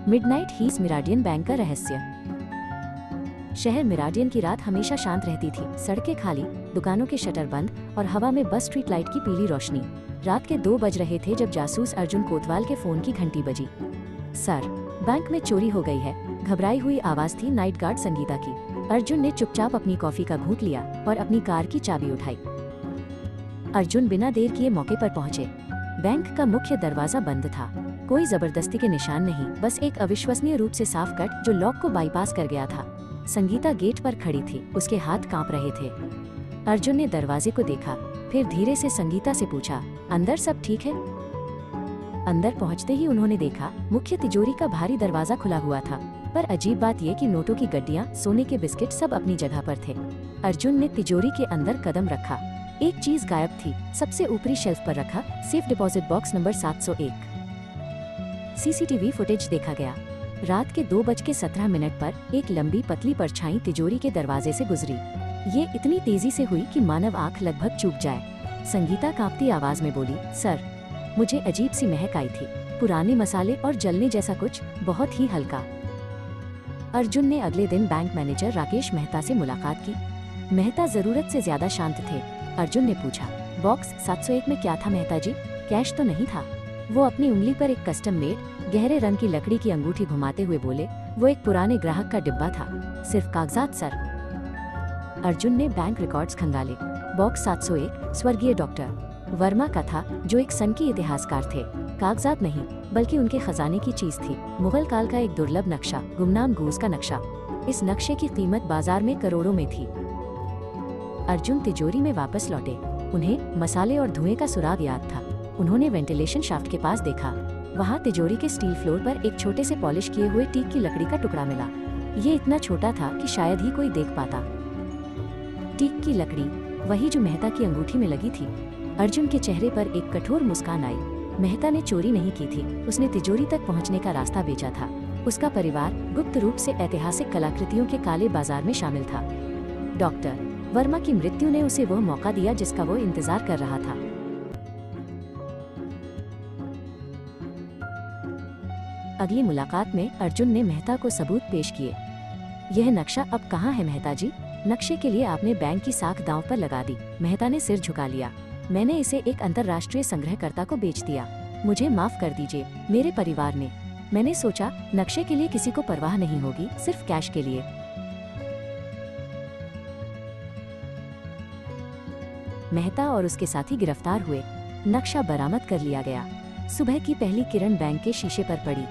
Midnight his मिराडियन bank का रहस्य। शहर मिराडियन की रात हमेशा शांत रहती थी। सड़कें खाली, दुकानों के शटर बंद और हवा में बस स्ट्रीट लाइट की पीली रोशनी। रात के 2 बज रहे थे जब जासूस अर्जुन कोतवाल के फोन की घंटी बजी। सर, बैंक में चोरी हो गई है, घबराई हुई आवाज थी नाइट गार्ड संगीता की। अर्जुन ने चुपचाप अपनी कॉफी का घूंट लिया और अपनी कार की चाबी उठाई। अर्जुन बिना देर किए मौके पर पहुंचे। बैंक का मुख्य दरवाजा बंद था। कोई जबरदस्ती के निशान नहीं, बस एक अविश्वसनीय रूप से साफ कट जो लॉक को बाईपास कर गया था। संगीता गेट पर खड़ी थी, उसके हाथ कांप रहे थे। अर्जुन ने दरवाजे को देखा, फिर धीरे से संगीता से पूछा, अंदर सब ठीक है? अंदर पहुंचते ही उन्होंने देखा मुख्य तिजोरी का भारी दरवाजा खुला हुआ था, पर अजीब बात ये कि नोटों की गड्डियां, सोने के बिस्किट सब अपनी जगह पर थे। अर्जुन ने तिजोरी के अंदर कदम रखा। एक चीज गायब थी, सबसे ऊपरी शेल्फ पर रखा safe deposit box number 701। CCTV footage देखा गया। रात के 2:17 पर एक लंबी पतली परछाई तिजोरी के दरवाजे से गुजरी। ये इतनी तेजी से हुई कि मानव आंख लगभग चूक जाए। संगीता कांपती आवाज में बोली, सर, मुझे अजीब सी महक आई थी, पुराने मसाले और जलने जैसा कुछ, बहुत ही हल्का। अर्जुन ने अगले दिन बैंक मैनेजर राकेश मेहता से मुलाकात की। मेहता जरूरत से ज्यादा शांत थे। अर्जुन ने पूछा, बॉक्स 701 में क्या था मेहता जी? कैश तो नहीं था? वो अपनी उंगली पर एक कस्टम मेड गहरे रंग की लकड़ी की अंगूठी घुमाते हुए बोले, वो एक पुराने ग्राहक का डिब्बा था, सिर्फ कागजात सर। अर्जुन ने बैंक रिकॉर्ड्स खंगाले। बॉक्स 701 स्वर्गीय डॉक्टर वर्मा का था, जो एक सनकी इतिहासकार थे। कागजात नहीं, बल्कि उनके खजाने की चीज थी, मुगल काल का एक दुर्लभ नक्शा, गुमनाम गूज का नक्शा। इस नक्शे की कीमत बाजार में करोड़ों में थी। अर्जुन तिजोरी में वापस लौटे। उन्हें मसाले और धुएं का सुराग याद था। उन्होंने वेंटिलेशन शाफ्ट के पास देखा। वहाँ तिजोरी के स्टील फ्लोर पर एक छोटे से पॉलिश किए हुए टीक की लकड़ी का टुकड़ा मिला। ये इतना छोटा था कि शायद ही कोई देख पाता। टीक की लकड़ी, वही जो मेहता की अंगूठी में लगी थी। अर्जुन के चेहरे पर एक कठोर मुस्कान आई। मेहता ने चोरी नहीं की थी, उसने तिजोरी तक पहुँचने का रास्ता बेचा था। उसका परिवार गुप्त रूप से ऐतिहासिक कलाकृतियों के काले बाजार में शामिल था। डॉक्टर वर्मा की मृत्यु ने उसे वह मौका दिया जिसका वो इंतजार कर रहा था। अगली मुलाकात में अर्जुन ने मेहता को सबूत पेश किए। यह नक्शा अब कहाँ है मेहता जी? नक्शे के लिए आपने बैंक की साख दांव पर लगा दी। मेहता ने सिर झुका लिया। मैंने इसे एक अंतर्राष्ट्रीय संग्रहकर्ता को बेच दिया। मुझे माफ कर दीजिए, मेरे परिवार ने। मैंने सोचा नक्शे के लिए किसी को परवाह नहीं होगी, सिर्फ कैश के लिए। मेहता और उसके साथी गिरफ्तार हुए। नक्शा बरामद कर लिया गया। सुबह की पहली किरण बैंक के शीशे पर पड़ी।